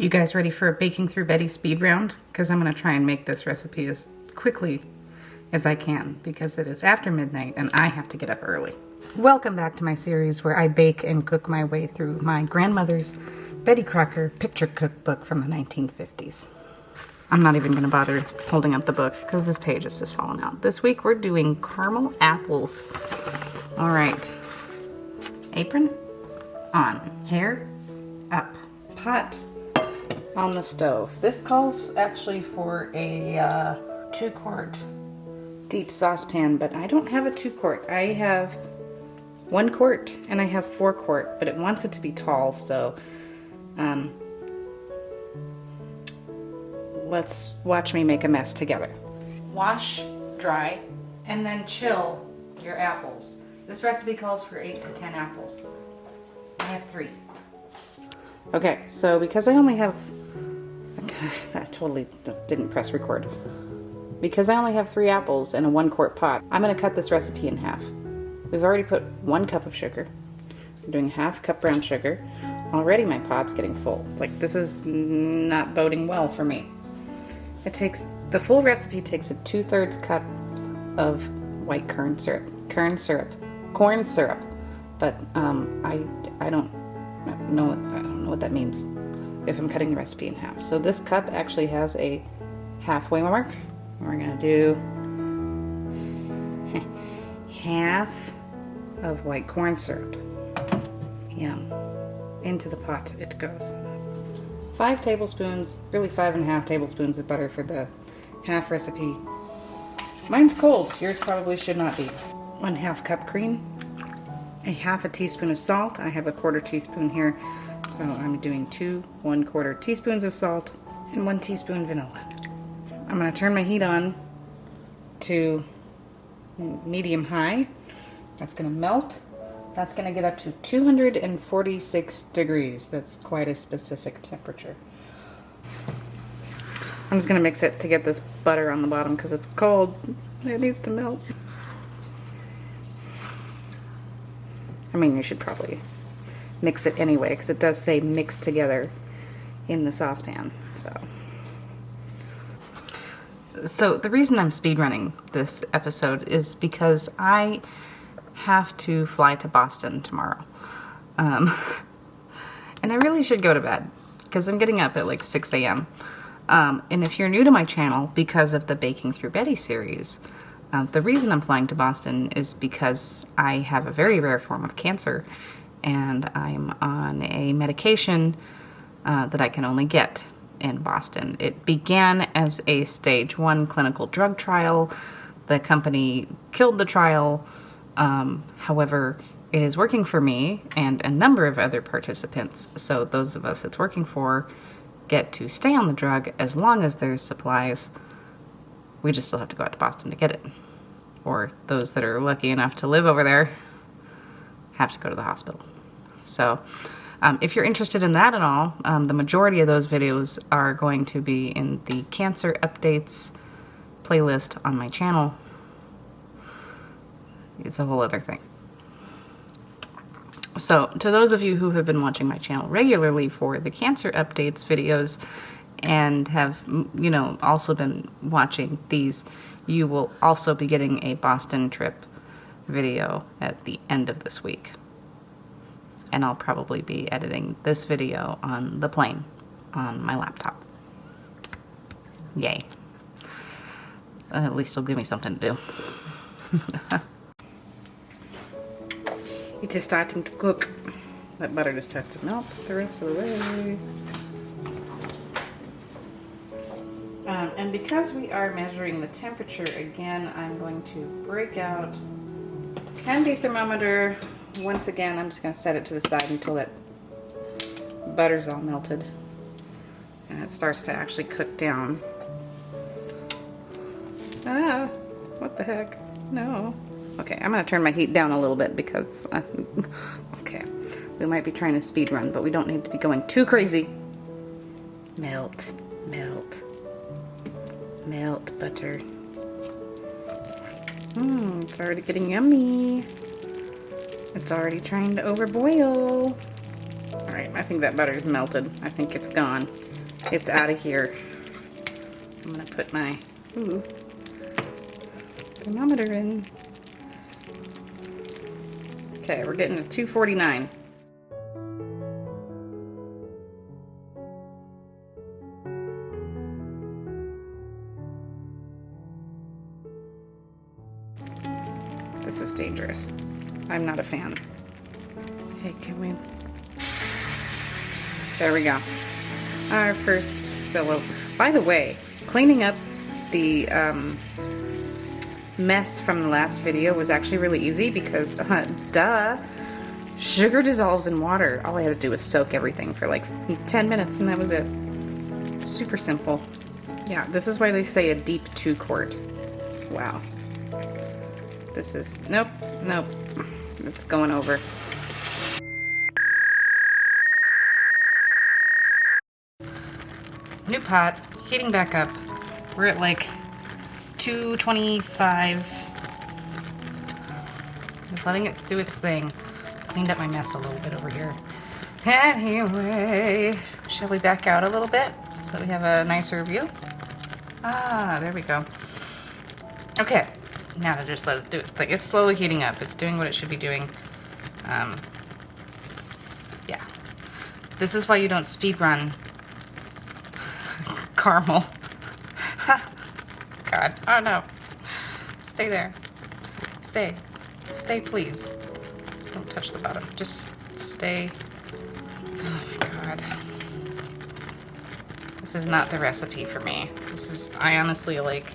You guys ready for a baking through Betty speed round? Because I'm going to try and make this recipe as quickly as I can because it is after midnight and I have to get up early. Welcome back to my series where I bake and cook my way through my grandmother's Betty Crocker picture cookbook from the 1950s. I'm not even going to bother holding up the book because this page is just falling out. This week we're doing caramel apples. All right. Apron on. Hair up. Pot on the stove. This calls actually for a 2-quart deep saucepan, but I don't have a 2-quart. I have 1 quart and I have 4 quart, but it wants it to be tall, so let's watch me make a mess together. Wash, dry, and then chill your apples. This recipe calls for 8 to 10 apples. I have 3. Okay, so because I only have, I totally didn't press record. Because I only have 3 apples in a 1-quart pot, I'm going to cut this recipe in half. We've already put 1 cup of sugar. We're doing 1/2 cup brown sugar. Already my pot's getting full. Like, this is not boding well for me. It takes, the full recipe takes a 2/3 cup of white corn syrup, but I don't know what that means if I'm cutting the recipe in half. So this cup actually has a halfway mark. We're gonna do half of white corn syrup. Yum. Into the pot it goes. 5 tablespoons, really 5.5 tablespoons of butter for the half recipe. Mine's cold, yours probably should not be. 1/2 cup cream, a 1/2 teaspoon of salt. I have a 1/4 teaspoon here, so I'm doing 2 1/4 teaspoons of salt and 1 teaspoon vanilla. I'm gonna turn my heat on to medium high. That's gonna melt. That's gonna get up to 246 degrees. That's quite a specific temperature. I'm just gonna mix it to get this butter on the bottom because it's cold. It needs to melt. I mean, you should probably mix it anyway because it does say mix together in the saucepan. So the reason I'm speed running this episode is because I have to fly to Boston tomorrow. And I really should go to bed because I'm getting up at like 6 a.m. And if you're new to my channel because of the Baking Through Betty series, the reason I'm flying to Boston is because I have a very rare form of cancer and I'm on a medication that I can only get in Boston. It began as a stage 1 clinical drug trial. The company killed the trial. However, it is working for me and a number of other participants. So those of us it's working for get to stay on the drug as long as there's supplies. We just still have to go out to Boston to get it. Or those that are lucky enough to live over there have to go to the hospital. So if you're interested in that at all, the majority of those videos are going to be in the Cancer Updates playlist on my channel. It's a whole other thing. So to those of you who have been watching my channel regularly for the Cancer Updates videos and have, you know, also been watching these, you will also be getting a Boston trip video at the end of this week. And I'll probably be editing this video on the plane on my laptop. Yay. At least it'll give me something to do. It is starting to cook. That butter just has to melt the rest of the way. And because we are measuring the temperature again, I'm going to break out candy thermometer. Once again, I'm just going to set it to the side until that butter's all melted and it starts to actually cook down. Ah, what the heck? No. Okay, I'm going to turn my heat down a little bit because, okay, we might be trying to speed run, but we don't need to be going too crazy. Melt, melt, melt butter. It's already getting yummy. It's already trying to overboil. All right, I think that butter's melted. I think it's gone. It's out of here. I'm gonna put my thermometer in. Okay, we're getting to 249. This is dangerous. I'm not a fan. Hey, can we... There we go. Our first spillover. By the way, cleaning up the mess from the last video was actually really easy because, duh, sugar dissolves in water. All I had to do was soak everything for like 10 minutes and that was it. Super simple. Yeah, this is why they say a deep 2-quart. Wow. This is, nope, it's going over. New pot, heating back up. We're at like 225. Just letting it do its thing. Cleaned up my mess a little bit over here. Anyway, shall we back out a little bit so that we have a nicer view? Ah, there we go. Okay. Now to just let it do it. Like, it's slowly heating up. It's doing what it should be doing. Yeah. This is why you don't speed run caramel. God. Oh no. Stay there. Stay. Stay, please. Don't touch the bottom. Just stay. Oh my God. This is not the recipe for me. This is, I honestly like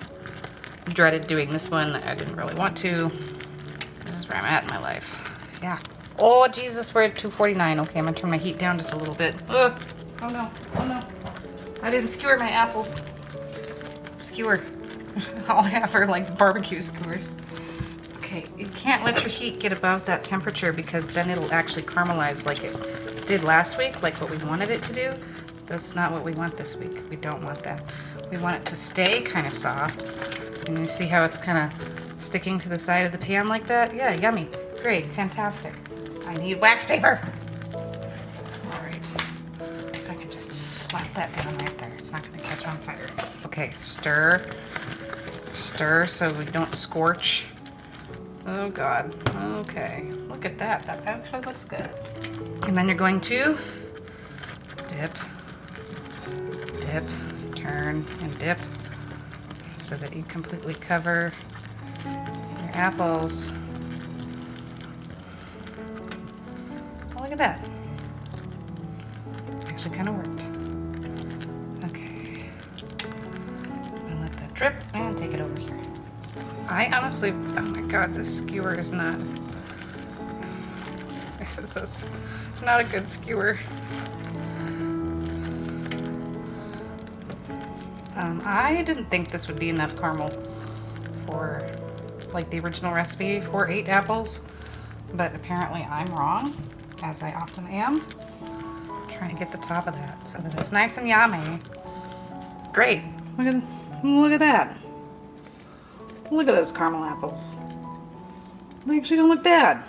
dreaded doing this one. I didn't really want to. This is where I'm at in my life. Yeah. Oh, Jesus, we're at 249. Okay, I'm gonna turn my heat down just a little bit. Ugh. Oh no, oh no. I didn't skewer my apples. Skewer. All I have are like barbecue skewers. Okay, you can't let your heat get above that temperature because then it'll actually caramelize like it did last week, like what we wanted it to do. That's not what we want this week. We don't want that. We want it to stay kind of soft. And you see how it's kind of sticking to the side of the pan like that? Yeah, yummy. Great, fantastic. I need wax paper. All right. If I can just slap that down right there. It's not going to catch on fire. Okay, stir. Stir so we don't scorch. Oh God. Okay. Look at that. That actually looks good. And then you're going to dip, dip, turn, and dip so that you completely cover your apples. Oh, look at that. Actually kind of worked. Okay. I'm gonna let that drip and take it over here. I honestly, oh my God, this skewer is not, this is not a good skewer. I didn't think this would be enough caramel for like the original recipe for 8 apples, but apparently I'm wrong, as I often am. I'm trying to get the top of that so that it's nice and yummy. Great, look at that. Look at those caramel apples. They actually don't look bad.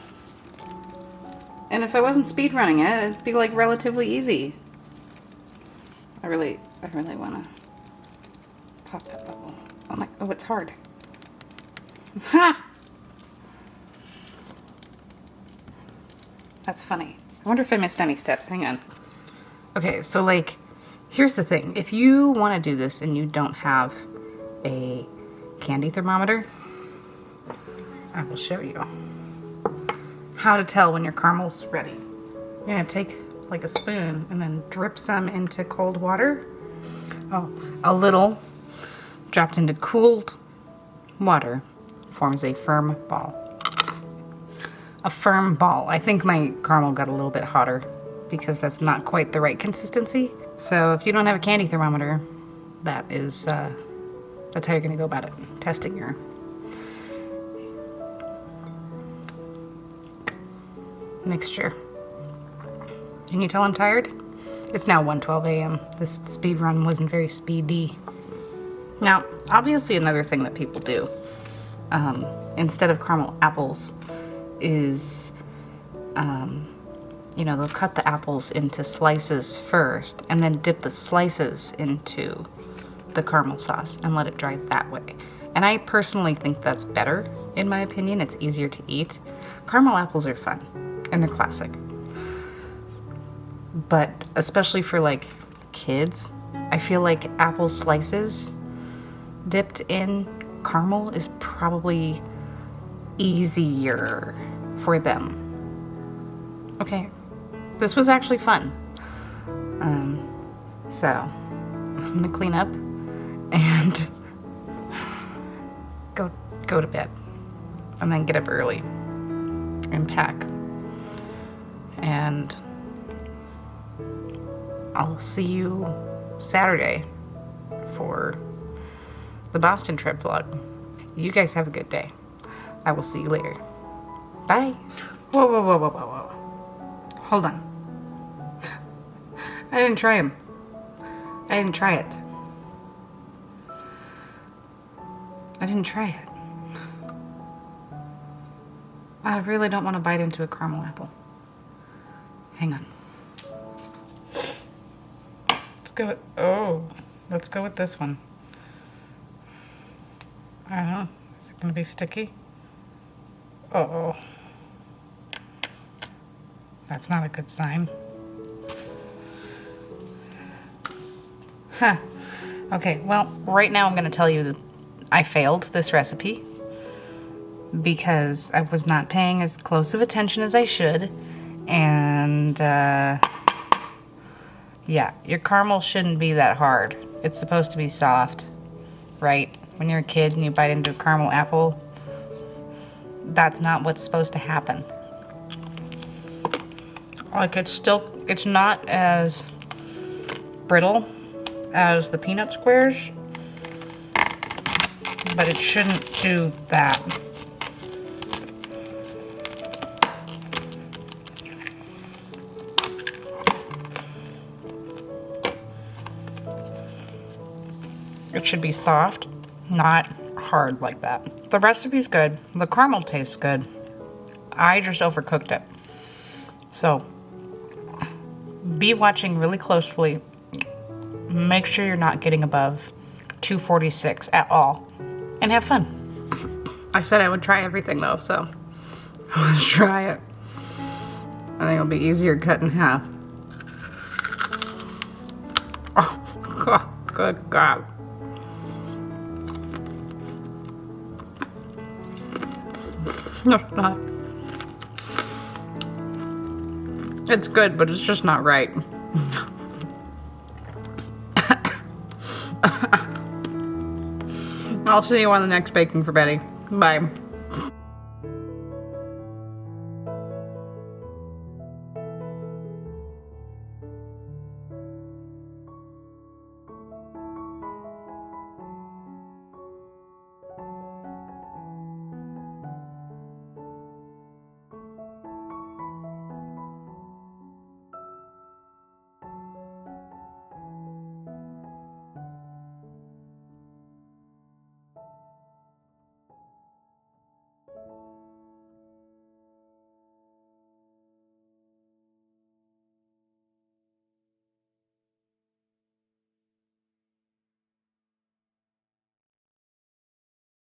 And if I wasn't speed running it, it'd be like relatively easy. I really want to pop that bubble. Oh, it's hard. Ha! That's funny. I wonder if I missed any steps. Hang on. Okay, so like, here's the thing. If you want to do this and you don't have a candy thermometer, I will show you how to tell when your caramel's ready. You're gonna take like a spoon and then drip some into cold water. Oh, a little dropped into cooled water forms a firm ball. A firm ball. I think my caramel got a little bit hotter because that's not quite the right consistency. So if you don't have a candy thermometer, that is, that's how you're gonna go about it, testing your mixture. Can you tell I'm tired? It's now 1:12 a.m. This speed run wasn't very speedy. Now, obviously another thing that people do, instead of caramel apples, is they'll cut the apples into slices first and then dip the slices into the caramel sauce and let it dry that way. And I personally think that's better, in my opinion. It's easier to eat. Caramel apples are fun and they're classic. But especially for like kids, I feel like apple slices dipped in caramel is probably easier for them. Okay, this was actually fun. So I'm gonna clean up and go to bed, and then get up early and pack. And I'll see you Saturday for the Boston trip vlog. You guys have a good day. I will see you later. Bye. Whoa, whoa, whoa, whoa, whoa, whoa. Hold on. I didn't try him. I didn't try it. I didn't try it. I really don't want to bite into a caramel apple. Hang on. Let's go with this one. I don't know. Is it going to be sticky? Uh-oh. That's not a good sign. Huh. Okay, well, right now I'm going to tell you that I failed this recipe because I was not paying as close of attention as I should. And, yeah, your caramel shouldn't be that hard. It's supposed to be soft, right? When you're a kid and you bite into a caramel apple, that's not what's supposed to happen. Like, it's not as brittle as the peanut squares, but it shouldn't do that. It should be soft, not hard like that. The recipe's good. The caramel tastes good. I just overcooked it. So, be watching really closely. Make sure you're not getting above 246 at all. And have fun. I said I would try everything though, so let's try it. I think it'll be easier cut in half. Oh, good God. No, it's not. It's good, but it's just not right. I'll see you on the next Baking for Betty. Bye.